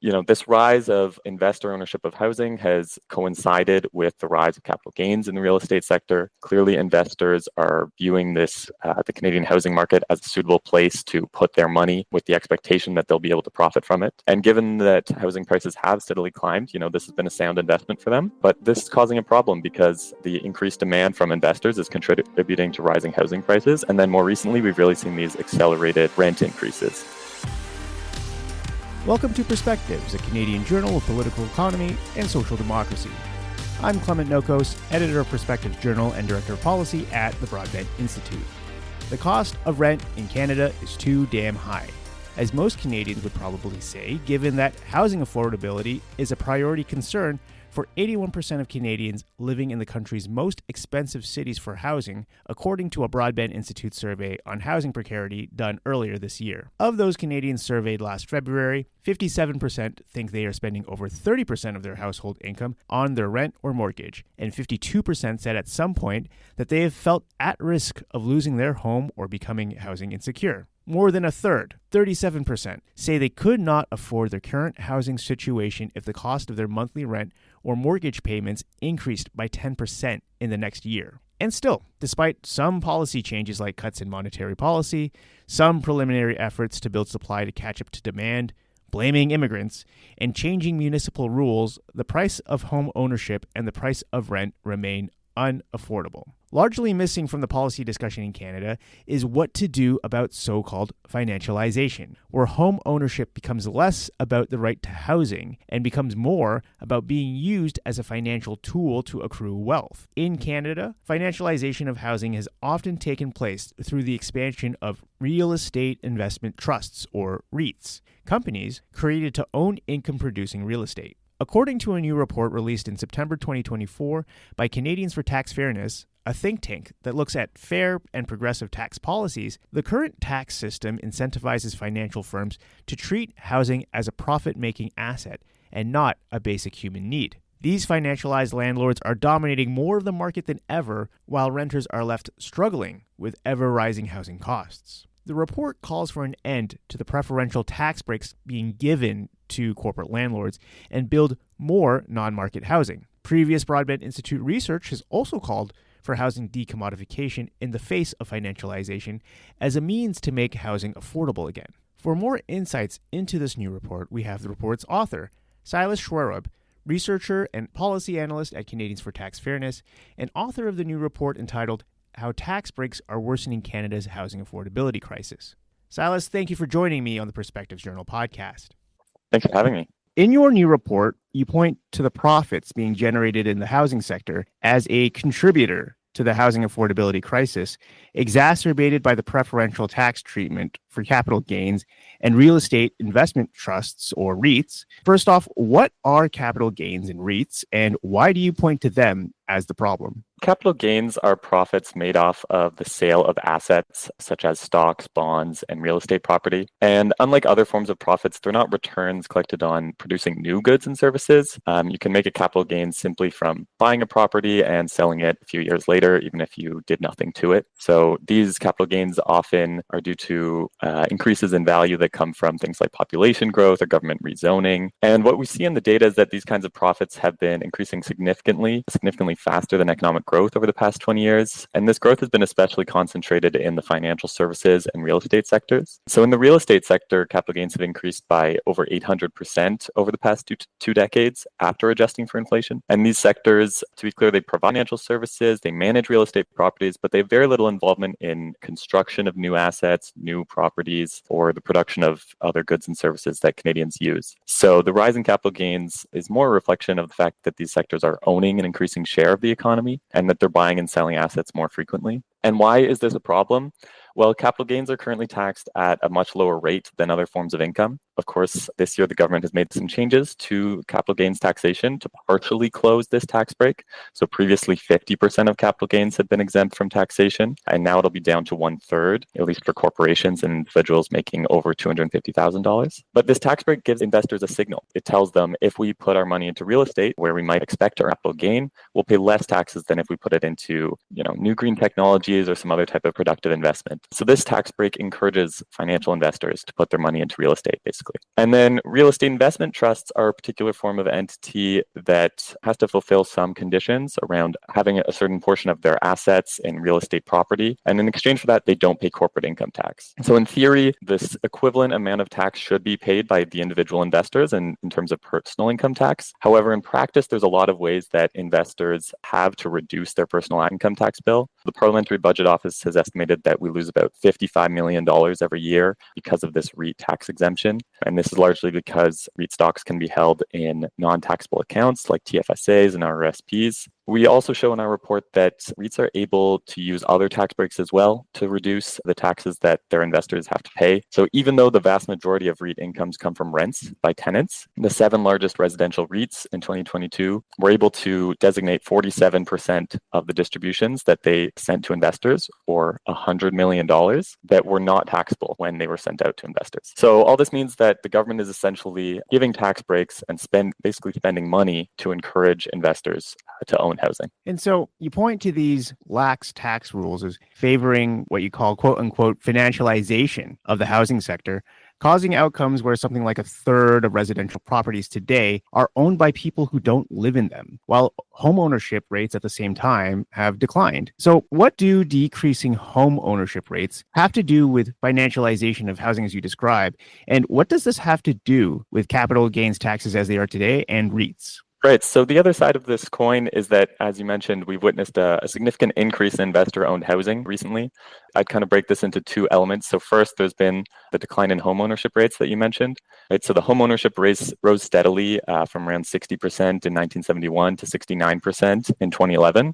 This rise of investor ownership of housing has coincided with the rise of capital gains in the real estate sector. Clearly, investors are viewing the Canadian housing market as a suitable place to put their money with the expectation that they'll be able to profit from it. And given that housing prices have steadily climbed, this has been a sound investment for them. But this is causing a problem because the increased demand from investors is contributing to rising housing prices. And then more recently, we've really seen these accelerated rent increases. Welcome to Perspectives, a Canadian journal of political economy and social democracy. I'm Clement Nokos, editor of Perspectives Journal and director of policy at the Broadbent Institute. The cost of rent in Canada is too damn high, as most Canadians would probably say, given that housing affordability is a priority concern for 81% of Canadians living in the country's most expensive cities for housing, according to a Broadbent Institute survey on housing precarity done earlier this year. Of those Canadians surveyed last February, 57% think they are spending over 30% of their household income on their rent or mortgage, and 52% said at some point that they have felt at risk of losing their home or becoming housing insecure. More than a third, 37%, say they could not afford their current housing situation if the cost of their monthly rent or mortgage payments increased by 10% in the next year. And still, despite some policy changes like cuts in monetary policy, some preliminary efforts to build supply to catch up to demand, blaming immigrants, and changing municipal rules, the price of home ownership and the price of rent remain unaffordable. Largely missing from the policy discussion in Canada is what to do about so-called financialization, where home ownership becomes less about the right to housing and becomes more about being used as a financial tool to accrue wealth. In Canada, financialization of housing has often taken place through the expansion of real estate investment trusts, or REITs, companies created to own income-producing real estate. According to a new report released in September 2024 by Canadians for Tax Fairness, a think tank that looks at fair and progressive tax policies, the current tax system incentivizes financial firms to treat housing as a profit-making asset and not a basic human need. These financialized landlords are dominating more of the market than ever, while renters are left struggling with ever-rising housing costs. The report calls for an end to the preferential tax breaks being given to corporate landlords and build more non-market housing. Previous Broadbent Institute research has also called for housing decommodification in the face of financialization as a means to make housing affordable again. For more insights into this new report, we have the report's author, Silas Xuereb, researcher and policy analyst at Canadians for Tax Fairness, and author of the new report entitled How Tax Breaks Are Worsening Canada's Housing Affordability Crisis. Silas, thank you for joining me on the Perspectives Journal podcast. Thanks for having me. In your new report, you point to the profits being generated in the housing sector as a contributor to the housing affordability crisis, exacerbated by the preferential tax treatment for capital gains and real estate investment trusts, or REITs. First off, what are capital gains and REITs, and why do you point to them as the problem? Capital gains are profits made off of the sale of assets such as stocks, bonds, and real estate property. And unlike other forms of profits, they're not returns collected on producing new goods and services. You can make a capital gain simply from buying a property and selling it a few years later, even if you did nothing to it. So these capital gains often are due to increases in value that come from things like population growth or government rezoning. And what we see in the data is that these kinds of profits have been increasing significantly faster than economic growth over the past 20 years. And this growth has been especially concentrated in the financial services and real estate sectors. So in the real estate sector, capital gains have increased by over 800% over the past two decades after adjusting for inflation. And these sectors, to be clear, they provide financial services, they manage real estate properties, but they have very little involvement in construction of new assets, new properties, or the production of other goods and services that Canadians use. So the rise in capital gains is more a reflection of the fact that these sectors are owning an increasing share of the economy and that they're buying and selling assets more frequently. And why is this a problem? Well, capital gains are currently taxed at a much lower rate than other forms of income. Of course, this year the government has made some changes to capital gains taxation to partially close this tax break. So previously 50% of capital gains had been exempt from taxation, and now it'll be down to 1/3, at least for corporations and individuals making over $250,000. But this tax break gives investors a signal. It tells them if we put our money into real estate where we might expect our capital gain, we'll pay less taxes than if we put it into, new green technologies or some other type of productive investment. So this tax break encourages financial investors to put their money into real estate, basically. basically. And then real estate investment trusts are a particular form of entity that has to fulfill some conditions around having a certain portion of their assets in real estate property. And in exchange for that, they don't pay corporate income tax. So in theory, this equivalent amount of tax should be paid by the individual investors in terms of personal income tax. However, in practice, there's a lot of ways that investors have to reduce their personal income tax bill. The Parliamentary Budget Office has estimated that we lose about $55 million every year because of this REIT tax exemption. And this is largely because REIT stocks can be held in non-taxable accounts like TFSAs and RRSPs. We also show in our report that REITs are able to use other tax breaks as well to reduce the taxes that their investors have to pay. So even though the vast majority of REIT incomes come from rents by tenants, the 7 largest residential REITs in 2022 were able to designate 47% of the distributions that they sent to investors, or $100 million, that were not taxable when they were sent out to investors. So all this means that the government is essentially giving tax breaks and basically spending money to encourage investors to own housing. And so you point to these lax tax rules as favoring what you call, quote unquote, financialization of the housing sector, causing outcomes where something like a third of residential properties today are owned by people who don't live in them, while home ownership rates at the same time have declined. So what do decreasing home ownership rates have to do with financialization of housing as you describe? And what does this have to do with capital gains taxes as they are today and REITs? Right. So the other side of this coin is that, as you mentioned, we've witnessed a significant increase in investor-owned housing recently. I'd kind of break this into 2 elements. So first, there's been the decline in home ownership rates that you mentioned. Right. So the home ownership rates rose steadily from around 60% in 1971 to 69% in 2011.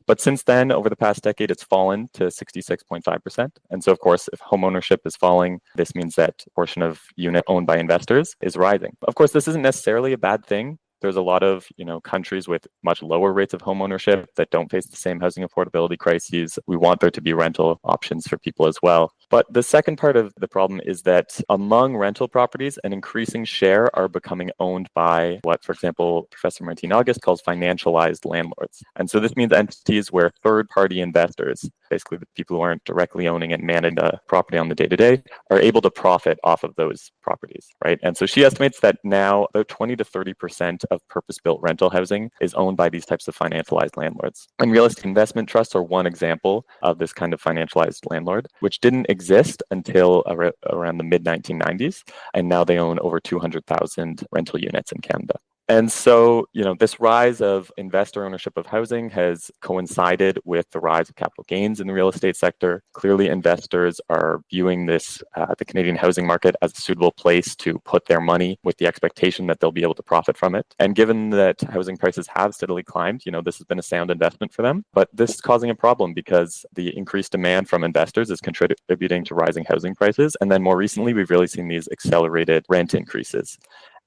But since then, over the past decade, it's fallen to 66.5%. And so, of course, if home ownership is falling, this means that portion of unit owned by investors is rising. Of course, this isn't necessarily a bad thing. There's a lot of, countries with much lower rates of home ownership that don't face the same housing affordability crises. We want there to be rental options for people as well. But the second part of the problem is that among rental properties, an increasing share are becoming owned by what, for example, Professor Martin August calls financialized landlords. And so this means entities where third-party investors, basically the people who aren't directly owning and managing the property on the day-to-day, are able to profit off of those properties, right? And so she estimates that now about 20 to 30% of purpose-built rental housing is owned by these types of financialized landlords. And real estate investment trusts are one example of this kind of financialized landlord, which didn't exist until around the mid-1990s, and now they own over 200,000 rental units in Canada. And so, this rise of investor ownership of housing has coincided with the rise of capital gains in the real estate sector. Clearly, investors are viewing the Canadian housing market as a suitable place to put their money with the expectation that they'll be able to profit from it. And given that housing prices have steadily climbed, this has been a sound investment for them. But this is causing a problem because the increased demand from investors is contributing to rising housing prices. And then more recently, we've really seen these accelerated rent increases.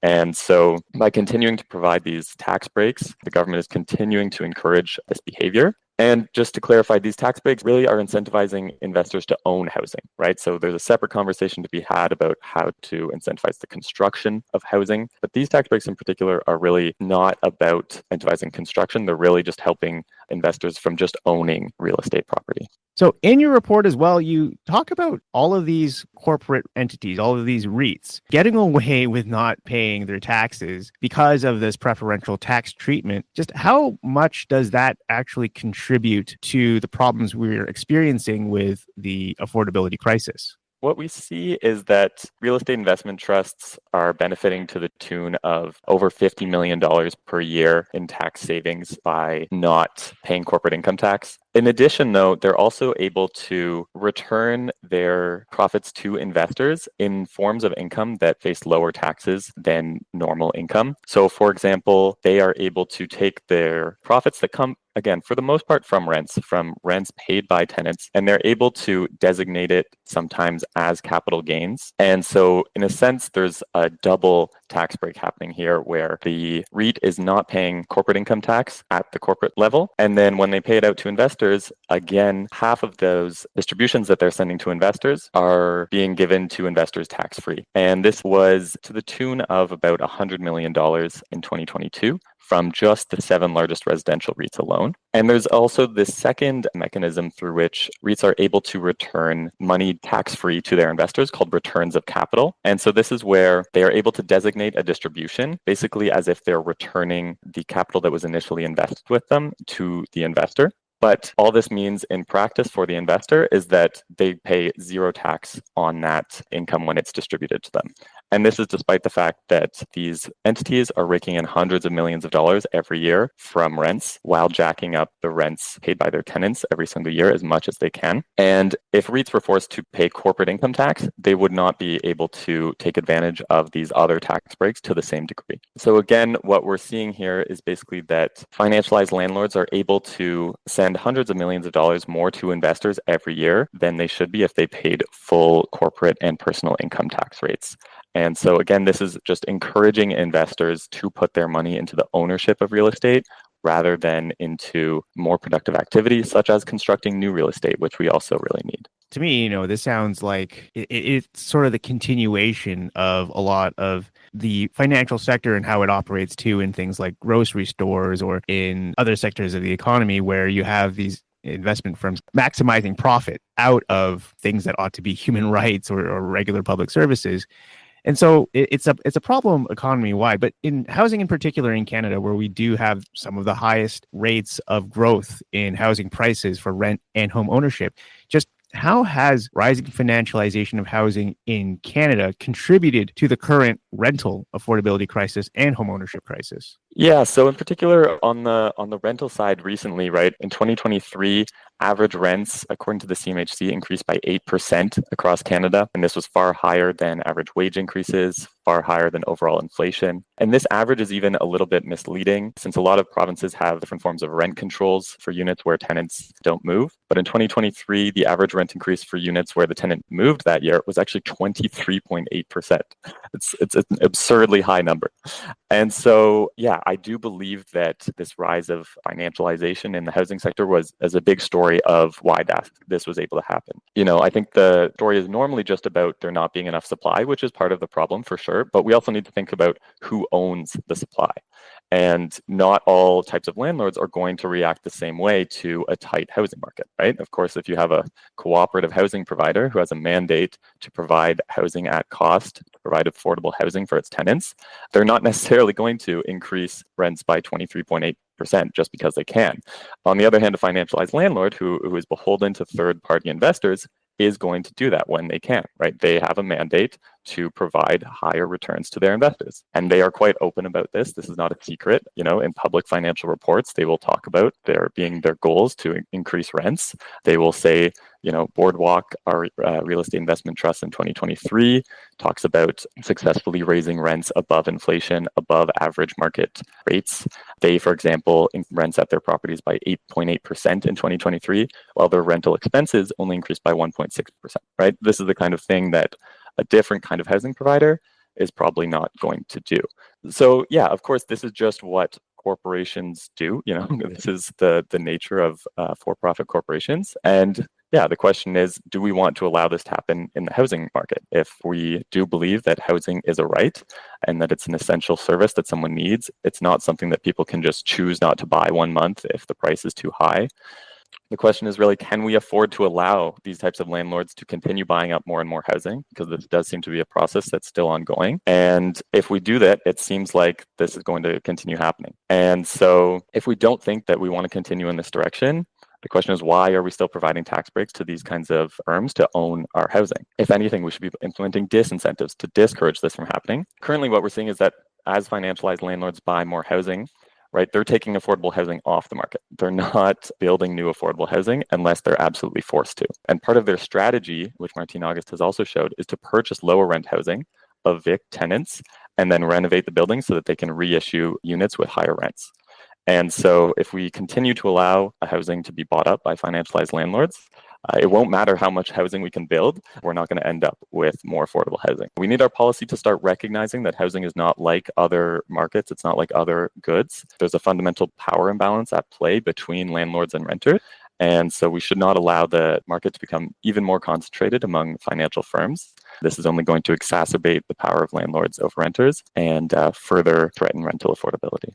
And so by continuing to provide these tax breaks, the government is continuing to encourage this behavior. And just to clarify, these tax breaks really are incentivizing investors to own housing, right? So there's a separate conversation to be had about how to incentivize the construction of housing. But these tax breaks in particular are really not about incentivizing construction. They're really just helping investors from just owning real estate property. So in your report as well, you talk about all of these corporate entities, all of these REITs, getting away with not paying their taxes because of this preferential tax treatment. Just how much does that actually contribute to the problems we're experiencing with the affordability crisis? What we see is that real estate investment trusts are benefiting to the tune of over $50 million per year in tax savings by not paying corporate income tax. In addition, though, they're also able to return their profits to investors in forms of income that face lower taxes than normal income. So, for example, they are able to take their profits that come, again, for the most part from rents paid by tenants, and they're able to designate it sometimes as capital gains. And so, in a sense, there's a double tax break happening here where the REIT is not paying corporate income tax at the corporate level. And then when they pay it out to investors, again, half of those distributions that they're sending to investors are being given to investors tax-free. And this was to the tune of about $100 million in 2022 from just the 7 largest residential REITs alone. And there's also this second mechanism through which REITs are able to return money tax-free to their investors called returns of capital. And so this is where they are able to designate a distribution, basically as if they're returning the capital that was initially invested with them to the investor. But all this means in practice for the investor is that they pay zero tax on that income when it's distributed to them. And this is despite the fact that these entities are raking in hundreds of millions of dollars every year from rents while jacking up the rents paid by their tenants every single year as much as they can. And if REITs were forced to pay corporate income tax, they would not be able to take advantage of these other tax breaks to the same degree. So again, what we're seeing here is basically that financialized landlords are able to send hundreds of millions of dollars more to investors every year than they should be if they paid full corporate and personal income tax rates. And so again, this is just encouraging investors to put their money into the ownership of real estate rather than into more productive activities such as constructing new real estate, which we also really need. To me, this sounds like it's sort of the continuation of a lot of the financial sector and how it operates too in things like grocery stores or in other sectors of the economy where you have these investment firms maximizing profit out of things that ought to be human rights or regular public services. And so it's a problem economy wide, but in housing in particular in Canada, where we do have some of the highest rates of growth in housing prices for rent and home ownership, just how has rising financialization of housing in Canada contributed to the current rental affordability crisis and home ownership crisis? Yeah, so in particular on the rental side recently, right, in 2023, average rents, according to the CMHC, increased by 8% across Canada. And this was far higher than average wage increases, far higher than overall inflation. And this average is even a little bit misleading since a lot of provinces have different forms of rent controls for units where tenants don't move. But in 2023, the average rent increase for units where the tenant moved that year was actually 23.8%. It's an absurdly high number. And so, yeah, I do believe that this rise of financialization in the housing sector was as a big story of why this was able to happen. I think the story is normally just about there not being enough supply, which is part of the problem for sure. But we also need to think about who owns the supply. And not all types of landlords are going to react the same way to a tight housing market, right? Of course, if you have a cooperative housing provider who has a mandate to provide housing at cost, to provide affordable housing for its tenants, they're not necessarily going to increase rents by 23.8% just because they can. On the other hand, a financialized landlord who is beholden to third-party investors is going to do that when they can, right? They have a mandate to provide higher returns to their investors. And they are quite open about this. This is not a secret. In public financial reports, they will talk about their goals to increase rents. They will say, Boardwalk, our real estate investment trust in 2023, talks about successfully raising rents above inflation, above average market rates. They, for example, rents at their properties by 8.8% in 2023, while their rental expenses only increased by 1.6%, right? This is the kind of thing that a different kind of housing provider is probably not going to do. So yeah, of course, this is just what corporations do. This is the nature of for-profit corporations. And yeah, the question is, do we want to allow this to happen in the housing market? If we do believe that housing is a right and that it's an essential service that someone needs, it's not something that people can just choose not to buy one month if the price is too high. The question is really, can we afford to allow these types of landlords to continue buying up more and more housing? Because this does seem to be a process that's still ongoing. And if we do that, it seems like this is going to continue happening. And so if we don't think that we want to continue in this direction, the question is, why are we still providing tax breaks to these kinds of firms to own our housing? If anything, we should be implementing disincentives to discourage this from happening. Currently, what we're seeing is that as financialized landlords buy more housing, right, they're taking affordable housing off the market. They're not building new affordable housing unless they're absolutely forced to. And part of their strategy, which Martine August has also showed, is to purchase lower rent housing, evict tenants, and then renovate the building so that they can reissue units with higher rents. And so if we continue to allow housing to be bought up by financialized landlords, it won't matter how much housing we can build. We're not going to end up with more affordable housing. We need our policy to start recognizing that housing is not like other markets. It's not like other goods. There's a fundamental power imbalance at play between landlords and renters. And so we should not allow the market to become even more concentrated among financial firms. This is only going to exacerbate the power of landlords over renters and further threaten rental affordability.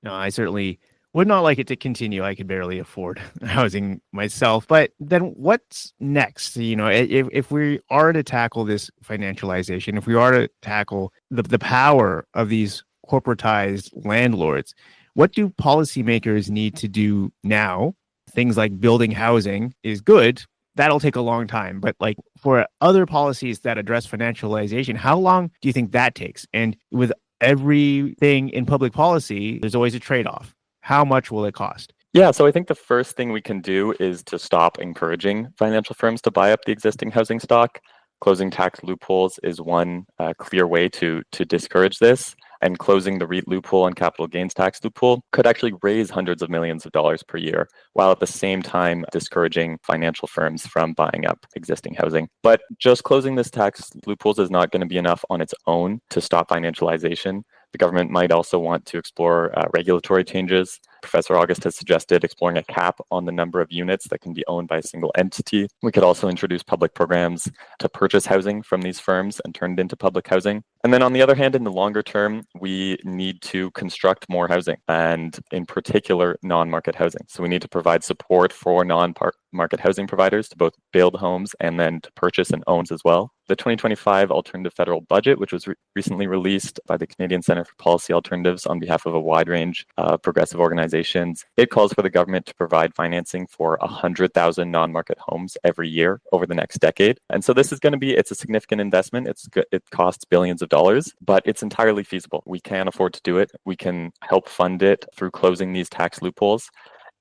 No, I certainly would not like it to continue. I could barely afford housing myself. But then what's next? If we are to tackle this financialization, if we are to tackle the power of these corporatized landlords, what do policymakers need to do now? Things like building housing is good. That'll take a long time. But like for other policies that address financialization, how long do you think that takes? And with everything in public policy, there's always a trade-off. How much will it cost? Yeah, so I think the first thing we can do is to stop encouraging financial firms to buy up the existing housing stock. Closing tax loopholes is one clear way to discourage this. And closing the REIT loophole and capital gains tax loophole could actually raise hundreds of millions of dollars per year, while at the same time discouraging financial firms from buying up existing housing. But just closing this tax loopholes is not going to be enough on its own to stop financialization. The government might also want to explore regulatory changes. Professor August has suggested exploring a cap on the number of units that can be owned by a single entity. We could also introduce public programs to purchase housing from these firms and turn it into public housing. And then on the other hand, in the longer term, we need to construct more housing, and in particular, non-market housing. So we need to provide support for non-market housing providers to both build homes and then to purchase and own as well. The 2025 Alternative Federal Budget, which was recently released by the Canadian Centre for Policy Alternatives on behalf of a wide range of progressive organizations, it calls for the government to provide financing for 100,000 non-market homes every year over the next decade. And so this is going to be, it's a significant investment. It costs billions of dollars, but it's entirely feasible. We can afford to do it. We can help fund it through closing these tax loopholes.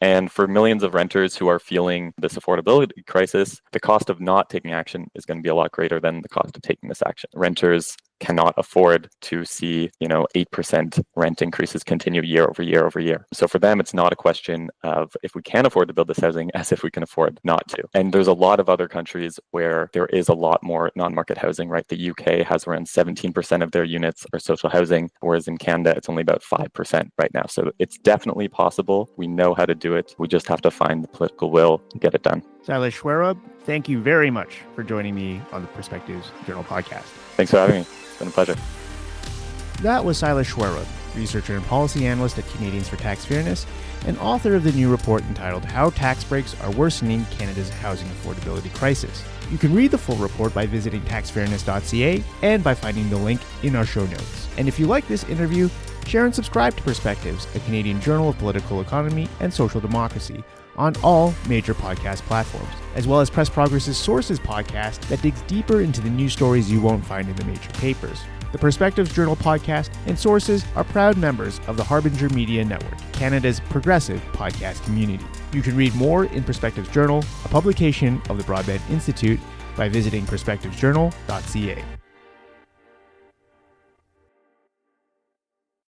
And for millions of renters who are feeling this affordability crisis, the cost of not taking action is going to be a lot greater than the cost of taking this action. Renters cannot afford to see, 8% rent increases continue year over year over year. So for them, it's not a question of if we can afford to build this housing as if we can afford not to. And there's a lot of other countries where there is a lot more non-market housing, right? The UK has around 17% of their units are social housing, whereas in Canada, it's only about 5% right now. So it's definitely possible. We know how to do it. We just have to find the political will to get it done. Silas Xuereb, thank you very much for joining me on the Perspectives Journal podcast. Thanks for having me. It's been a pleasure. That was Silas Xuereb, researcher and policy analyst at Canadians for Tax Fairness, and author of the new report entitled How Tax Breaks Are Worsening Canada's Housing Affordability Crisis. You can read the full report by visiting taxfairness.ca and by finding the link in our show notes. And if you like this interview, share and subscribe to Perspectives, a Canadian journal of political economy and social democracy, on all major podcast platforms, as well as Press Progress's Sources podcast that digs deeper into the news stories you won't find in the major papers. The Perspectives Journal podcast and Sources are proud members of the Harbinger Media Network, Canada's progressive podcast community. You can read more in Perspectives Journal, a publication of the Broadbent Institute, by visiting perspectivesjournal.ca.